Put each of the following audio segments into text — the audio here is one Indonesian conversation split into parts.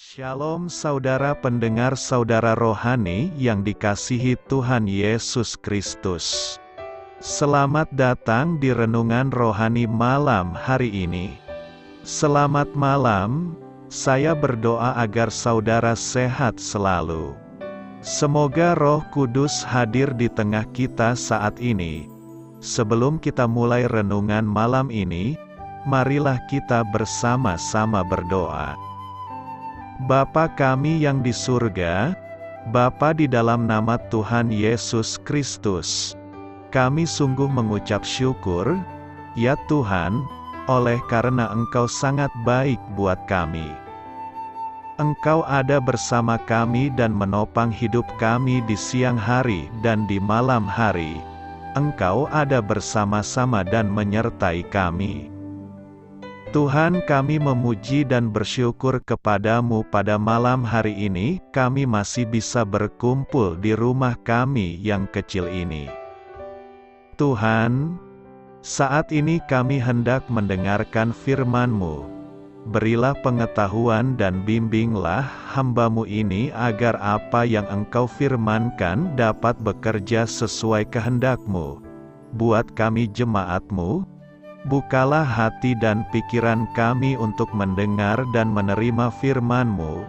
Shalom saudara pendengar saudara rohani yang dikasihi Tuhan Yesus Kristus. Selamat datang di Renungan Rohani malam hari ini. Selamat malam, saya berdoa agar saudara sehat selalu. Semoga Roh Kudus hadir di tengah kita saat ini. Sebelum kita mulai renungan malam ini, marilah kita bersama-sama berdoa. Bapa kami yang di surga, Bapa di dalam nama Tuhan Yesus Kristus, kami sungguh mengucap syukur, ya Tuhan, oleh karena Engkau sangat baik buat kami. Engkau ada bersama kami dan menopang hidup kami di siang hari dan di malam hari. Engkau ada bersama-sama dan menyertai kami. Tuhan, kami memuji dan bersyukur kepadamu pada malam hari ini, kami masih bisa berkumpul di rumah kami yang kecil ini. Tuhan, saat ini kami hendak mendengarkan firman-Mu. Berilah pengetahuan dan bimbinglah hamba-Mu ini agar apa yang Engkau firmankan dapat bekerja sesuai kehendak-Mu. Buat kami jemaat-Mu, bukalah hati dan pikiran kami untuk mendengar dan menerima firman-Mu.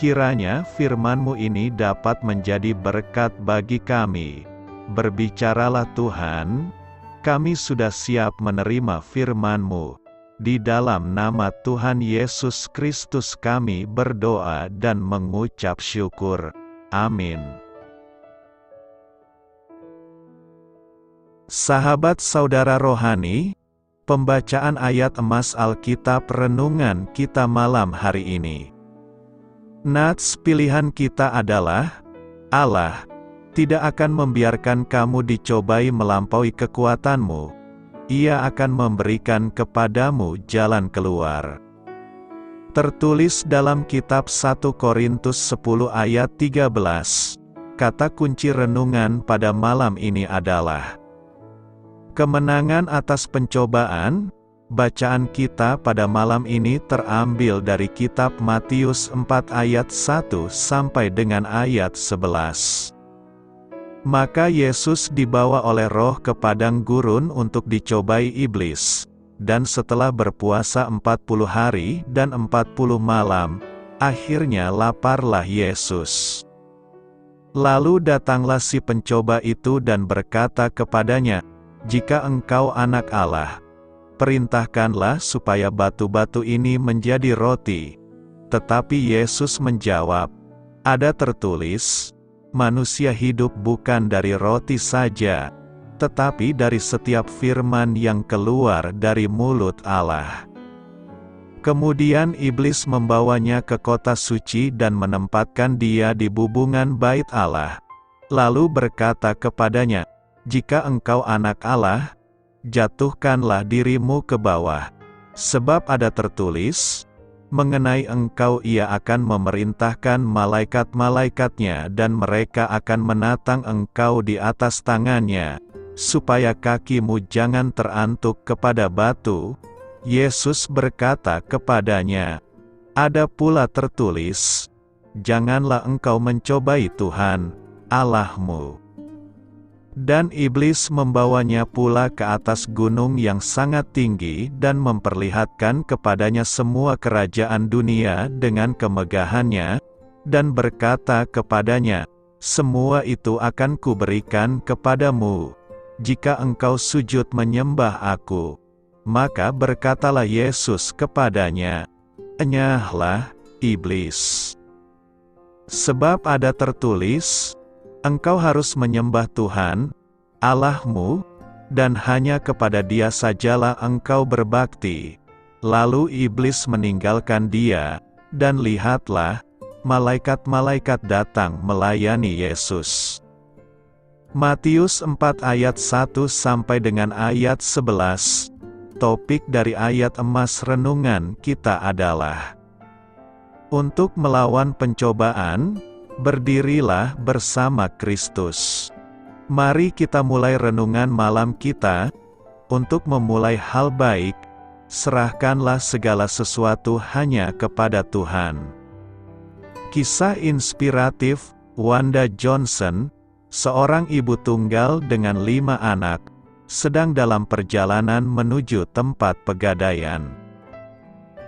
Kiranya firman-Mu ini dapat menjadi berkat bagi kami. Berbicaralah Tuhan, kami sudah siap menerima firman-Mu. Di dalam nama Tuhan Yesus Kristus kami berdoa dan mengucap syukur. Amin. Sahabat saudara rohani, pembacaan ayat emas Alkitab renungan kita malam hari ini. Nats pilihan kita adalah, Allah tidak akan membiarkan kamu dicobai melampaui kekuatanmu. Ia akan memberikan kepadamu jalan keluar. Tertulis dalam kitab 1 Korintus 10 ayat 13. Kata kunci renungan pada malam ini adalah kemenangan atas pencobaan. Bacaan kita pada malam ini terambil dari kitab Matius 4 ayat 1 sampai dengan ayat 11. Maka Yesus dibawa oleh Roh ke padang gurun untuk dicobai iblis. Dan setelah berpuasa 40 hari dan 40 malam, akhirnya laparlah Yesus. Lalu datanglah si pencoba itu dan berkata kepadanya, "Jika engkau anak Allah, perintahkanlah supaya batu-batu ini menjadi roti." Tetapi Yesus menjawab, "Ada tertulis, manusia hidup bukan dari roti saja, tetapi dari setiap firman yang keluar dari mulut Allah." Kemudian iblis membawanya ke kota suci dan menempatkan dia di bubungan bait Allah. Lalu berkata kepadanya, "Jika engkau anak Allah, jatuhkanlah dirimu ke bawah. Sebab ada tertulis, mengenai engkau ia akan memerintahkan malaikat-malaikatnya dan mereka akan menatang engkau di atas tangannya, supaya kakimu jangan terantuk kepada batu." Yesus berkata kepadanya, "Ada pula tertulis, janganlah engkau mencobai Tuhan, Allahmu." Dan iblis membawanya pula ke atas gunung yang sangat tinggi dan memperlihatkan kepadanya semua kerajaan dunia dengan kemegahannya, dan berkata kepadanya, "Semua itu akan kuberikan kepadamu, jika engkau sujud menyembah aku." Maka berkatalah Yesus kepadanya, "Enyahlah, iblis. Sebab ada tertulis, engkau harus menyembah Tuhan, Allahmu, dan hanya kepada Dia sajalah engkau berbakti." Lalu iblis meninggalkan dia, dan lihatlah, malaikat-malaikat datang melayani Yesus. Matius 4 ayat 1 sampai dengan ayat 11. Topik dari ayat emas renungan kita adalah untuk melawan pencobaan. Berdirilah bersama Kristus. Mari kita mulai renungan malam kita. Untuk memulai hal baik, serahkanlah segala sesuatu hanya kepada Tuhan. Kisah inspiratif, Wanda Johnson, seorang ibu tunggal dengan 5 anak, sedang dalam perjalanan menuju tempat pegadaian.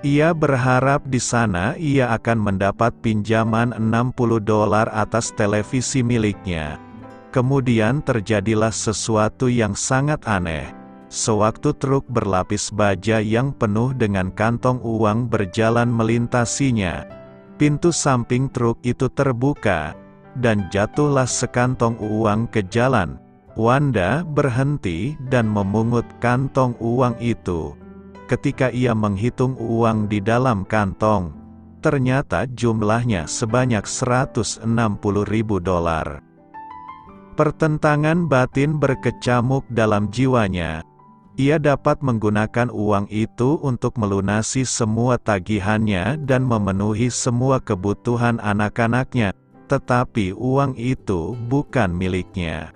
Ia berharap di sana ia akan mendapat pinjaman $60 atas televisi miliknya. Kemudian terjadilah sesuatu yang sangat aneh. Sewaktu truk berlapis baja yang penuh dengan kantong uang berjalan melintasinya, pintu samping truk itu terbuka, dan jatuhlah sekantong uang ke jalan. Wanda berhenti dan memungut kantong uang itu. Ketika ia menghitung uang di dalam kantong, ternyata jumlahnya sebanyak $160.000. Pertentangan batin berkecamuk dalam jiwanya. Ia dapat menggunakan uang itu untuk melunasi semua tagihannya dan memenuhi semua kebutuhan anak-anaknya, tetapi uang itu bukan miliknya.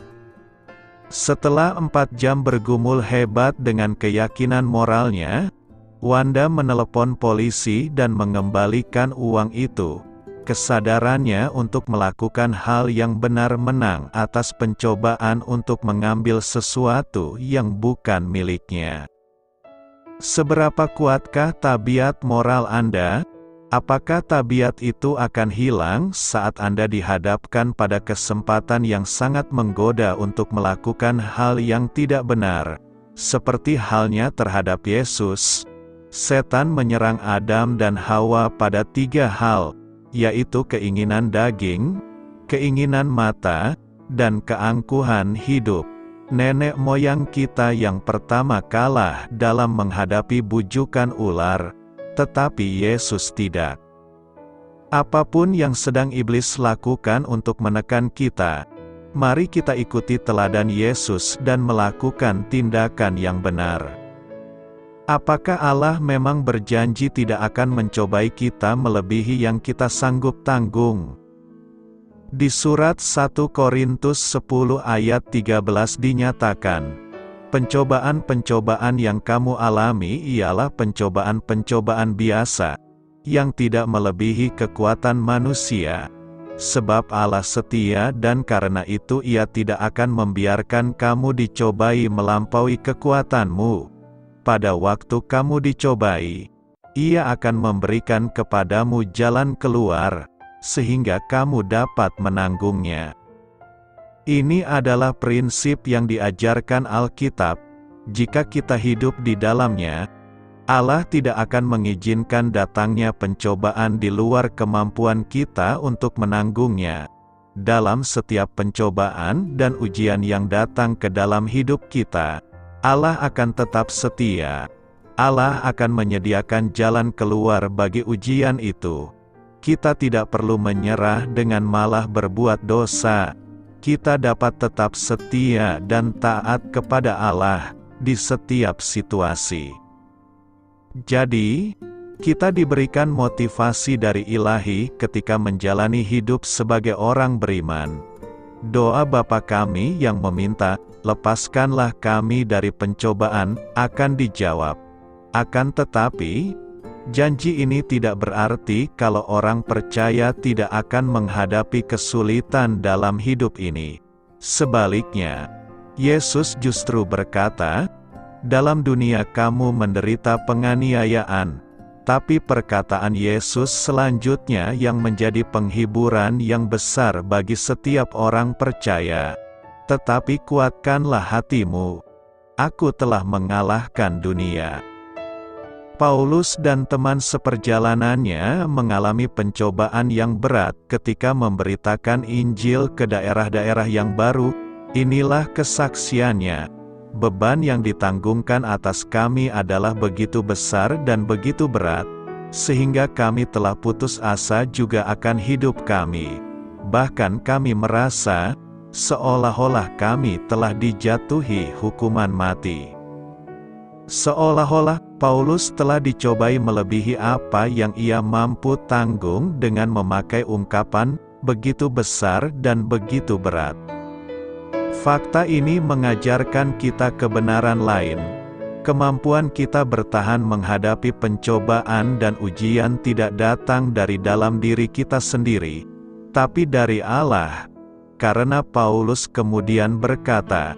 Setelah 4 jam bergumul hebat dengan keyakinan moralnya, Wanda menelepon polisi dan mengembalikan uang itu. Kesadarannya untuk melakukan hal yang benar menang atas pencobaan untuk mengambil sesuatu yang bukan miliknya. Seberapa kuatkah tabiat moral Anda? Apakah tabiat itu akan hilang saat Anda dihadapkan pada kesempatan yang sangat menggoda untuk melakukan hal yang tidak benar? Seperti halnya terhadap Yesus, setan menyerang Adam dan Hawa pada 3 hal, yaitu keinginan daging, keinginan mata, dan keangkuhan hidup. Nenek moyang kita yang pertama kalah dalam menghadapi bujukan ular, tetapi Yesus tidak. Apapun yang sedang iblis lakukan untuk menekan kita, mari kita ikuti teladan Yesus dan melakukan tindakan yang benar. Apakah Allah memang berjanji tidak akan mencobai kita melebihi yang kita sanggup tanggung? Di surat 1 Korintus 10 ayat 13 dinyatakan, pencobaan-pencobaan yang kamu alami ialah pencobaan-pencobaan biasa, yang tidak melebihi kekuatan manusia. Sebab Allah setia dan karena itu Ia tidak akan membiarkan kamu dicobai melampaui kekuatanmu. Pada waktu kamu dicobai, Ia akan memberikan kepadamu jalan keluar, sehingga kamu dapat menanggungnya. Ini adalah prinsip yang diajarkan Alkitab. Jika kita hidup di dalamnya, Allah tidak akan mengizinkan datangnya pencobaan di luar kemampuan kita untuk menanggungnya. Dalam setiap pencobaan dan ujian yang datang ke dalam hidup kita, Allah akan tetap setia. Allah akan menyediakan jalan keluar bagi ujian itu. Kita tidak perlu menyerah dengan malah berbuat dosa. Kita dapat tetap setia dan taat kepada Allah di setiap situasi. Jadi, kita diberikan motivasi dari Ilahi ketika menjalani hidup sebagai orang beriman. Doa Bapa kami yang meminta, lepaskanlah kami dari pencobaan, akan dijawab. Akan tetapi, janji ini tidak berarti kalau orang percaya tidak akan menghadapi kesulitan dalam hidup ini. Sebaliknya, Yesus justru berkata, dalam dunia kamu menderita penganiayaan, tapi perkataan Yesus selanjutnya yang menjadi penghiburan yang besar bagi setiap orang percaya. Tetapi kuatkanlah hatimu. Aku telah mengalahkan dunia. Paulus dan teman seperjalanannya mengalami pencobaan yang berat ketika memberitakan Injil ke daerah-daerah yang baru. Inilah kesaksiannya. Beban yang ditanggungkan atas kami adalah begitu besar dan begitu berat, sehingga kami telah putus asa juga akan hidup kami. Bahkan kami merasa, seolah-olah kami telah dijatuhi hukuman mati. Seolah-olah Paulus telah dicobai melebihi apa yang ia mampu tanggung dengan memakai ungkapan, begitu besar dan begitu berat. Fakta ini mengajarkan kita kebenaran lain. Kemampuan kita bertahan menghadapi pencobaan dan ujian tidak datang dari dalam diri kita sendiri, tapi dari Allah. Karena Paulus kemudian berkata,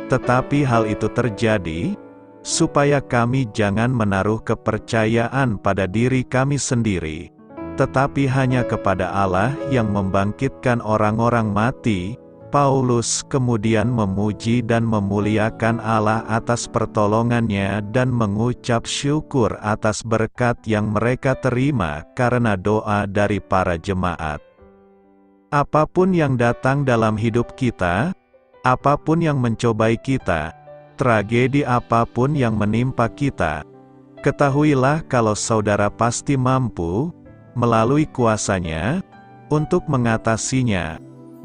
"Tetapi hal itu terjadi, supaya kami jangan menaruh kepercayaan pada diri kami sendiri, tetapi hanya kepada Allah yang membangkitkan orang-orang mati." Paulus kemudian memuji dan memuliakan Allah atas pertolongannya dan mengucap syukur atas berkat yang mereka terima karena doa dari para jemaat. Apapun yang datang dalam hidup kita, apapun yang mencobai kita, tragedi apapun yang menimpa kita, ketahuilah kalau saudara pasti mampu, melalui kuasa-Nya, untuk mengatasinya.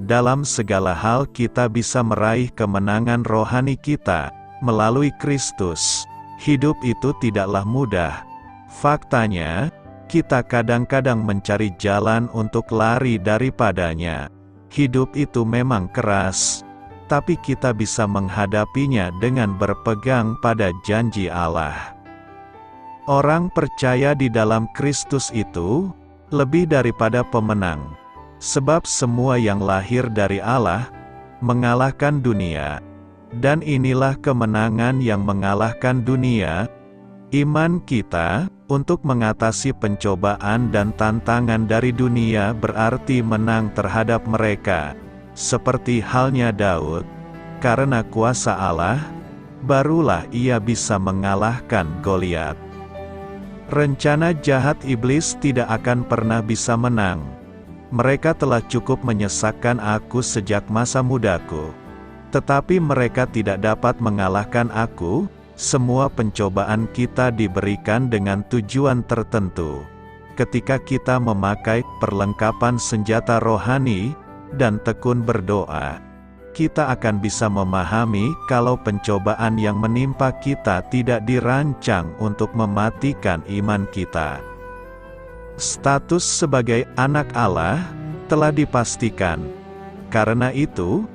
Dalam segala hal kita bisa meraih kemenangan rohani kita, melalui Kristus. Hidup itu tidaklah mudah. Faktanya, kita kadang-kadang mencari jalan untuk lari daripadanya. Hidup itu memang keras, tapi kita bisa menghadapinya dengan berpegang pada janji Allah. Orang percaya di dalam Kristus itu, lebih daripada pemenang. Sebab semua yang lahir dari Allah, mengalahkan dunia. Dan inilah kemenangan yang mengalahkan dunia, iman kita. Untuk mengatasi pencobaan dan tantangan dari dunia berarti menang terhadap mereka. Seperti halnya Daud, karena kuasa Allah, barulah ia bisa mengalahkan Goliat. Rencana jahat iblis tidak akan pernah bisa menang. Mereka telah cukup menyesakkan aku sejak masa mudaku. Tetapi mereka tidak dapat mengalahkan aku. Semua pencobaan kita diberikan dengan tujuan tertentu. Ketika kita memakai perlengkapan senjata rohani, dan tekun berdoa, kita akan bisa memahami kalau pencobaan yang menimpa kita tidak dirancang untuk mematikan iman kita. Status sebagai anak Allah telah dipastikan. Karena itu,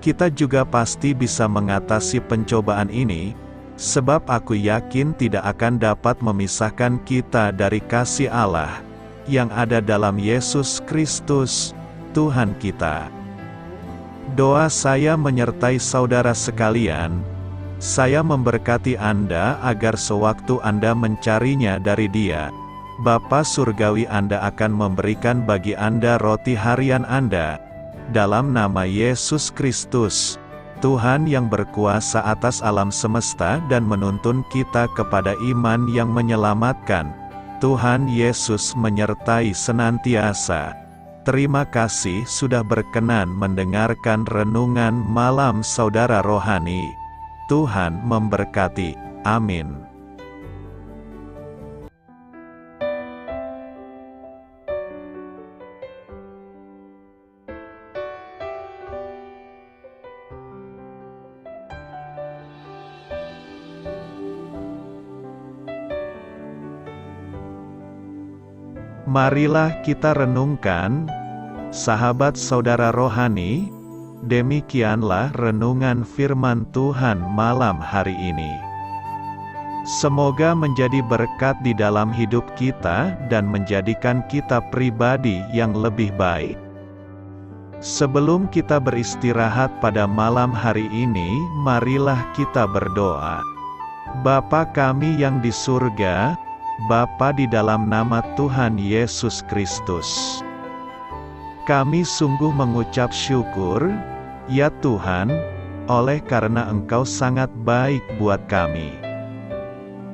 kita juga pasti bisa mengatasi pencobaan ini, sebab aku yakin tidak akan dapat memisahkan kita dari kasih Allah yang ada dalam Yesus Kristus, Tuhan kita. Doa saya menyertai saudara sekalian. Saya memberkati Anda agar sewaktu Anda mencarinya dari Dia, Bapa Surgawi Anda akan memberikan bagi Anda roti harian Anda. Dalam nama Yesus Kristus, Tuhan yang berkuasa atas alam semesta dan menuntun kita kepada iman yang menyelamatkan, Tuhan Yesus menyertai senantiasa. Terima kasih sudah berkenan mendengarkan renungan malam saudara rohani. Tuhan memberkati. Amin. Marilah kita renungkan, sahabat saudara rohani, demikianlah renungan firman Tuhan malam hari ini. Semoga menjadi berkat di dalam hidup kita dan menjadikan kita pribadi yang lebih baik. Sebelum kita beristirahat pada malam hari ini, marilah kita berdoa. Bapa kami yang di surga, Bapa di dalam nama Tuhan Yesus Kristus, kami sungguh mengucap syukur, ya Tuhan, oleh karena Engkau sangat baik buat kami.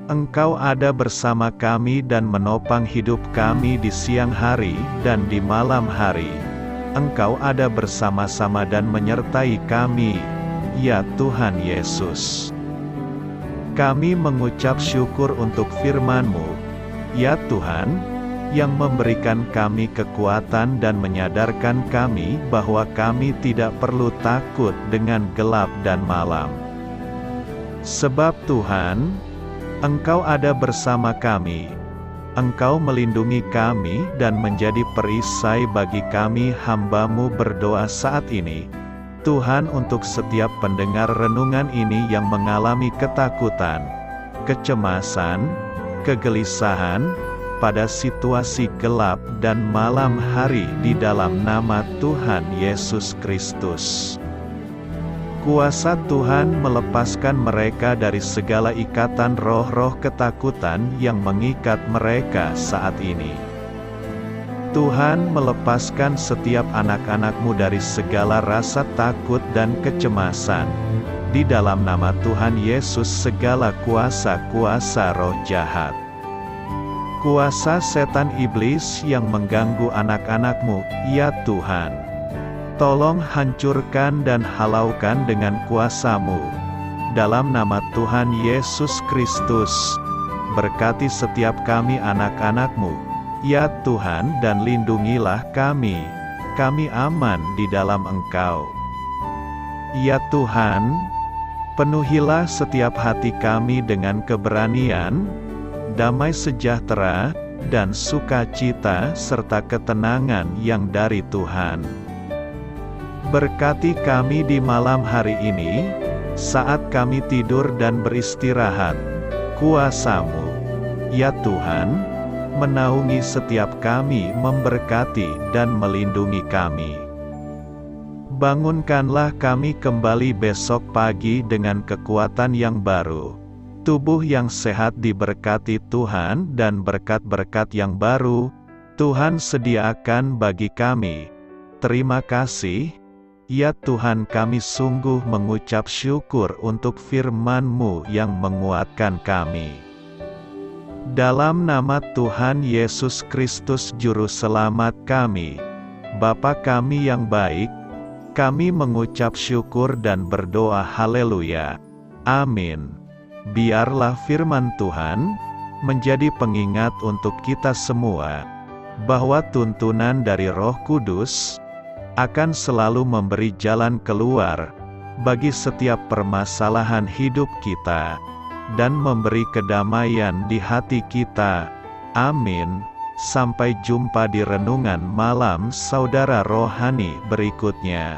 Engkau ada bersama kami dan menopang hidup kami di siang hari dan di malam hari. Engkau ada bersama-sama dan menyertai kami, ya Tuhan Yesus. Kami mengucap syukur untuk firman-Mu, ya Tuhan, yang memberikan kami kekuatan dan menyadarkan kami bahwa kami tidak perlu takut dengan gelap dan malam. Sebab Tuhan, Engkau ada bersama kami. Engkau melindungi kami dan menjadi perisai bagi kami hamba-Mu berdoa saat ini. Tuhan, untuk setiap pendengar renungan ini yang mengalami ketakutan, kecemasan, kegelisahan, pada situasi gelap dan malam hari di dalam nama Tuhan Yesus Kristus. Kuasa Tuhan melepaskan mereka dari segala ikatan roh-roh ketakutan yang mengikat mereka saat ini. Tuhan melepaskan setiap anak-anak-Mu dari segala rasa takut dan kecemasan. Di dalam nama Tuhan Yesus segala kuasa-kuasa roh jahat, kuasa setan iblis yang mengganggu anak-anak-Mu, ya Tuhan, tolong hancurkan dan halaukan dengan kuasa-Mu. Dalam nama Tuhan Yesus Kristus, berkati setiap kami anak-anak-Mu, ya Tuhan, dan lindungilah kami aman di dalam Engkau. Ya Tuhan, penuhilah setiap hati kami dengan keberanian, damai sejahtera, dan sukacita serta ketenangan yang dari Tuhan. Berkati kami di malam hari ini, saat kami tidur dan beristirahat. Kuasa-Mu, ya Tuhan, menaungi setiap kami, memberkati dan melindungi kami. Bangunkanlah kami kembali besok pagi dengan kekuatan yang baru, tubuh yang sehat diberkati Tuhan, dan berkat-berkat yang baru Tuhan sediakan bagi kami. Terima kasih, ya Tuhan, kami sungguh mengucap syukur untuk firman-Mu yang menguatkan kami. Dalam nama Tuhan Yesus Kristus Juru Selamat kami, Bapa kami yang baik, kami mengucap syukur dan berdoa haleluya. Amin. Biarlah firman Tuhan menjadi pengingat untuk kita semua, bahwa tuntunan dari Roh Kudus akan selalu memberi jalan keluar bagi setiap permasalahan hidup kita, dan memberi kedamaian di hati kita. Amin. Sampai jumpa di renungan malam saudara rohani berikutnya.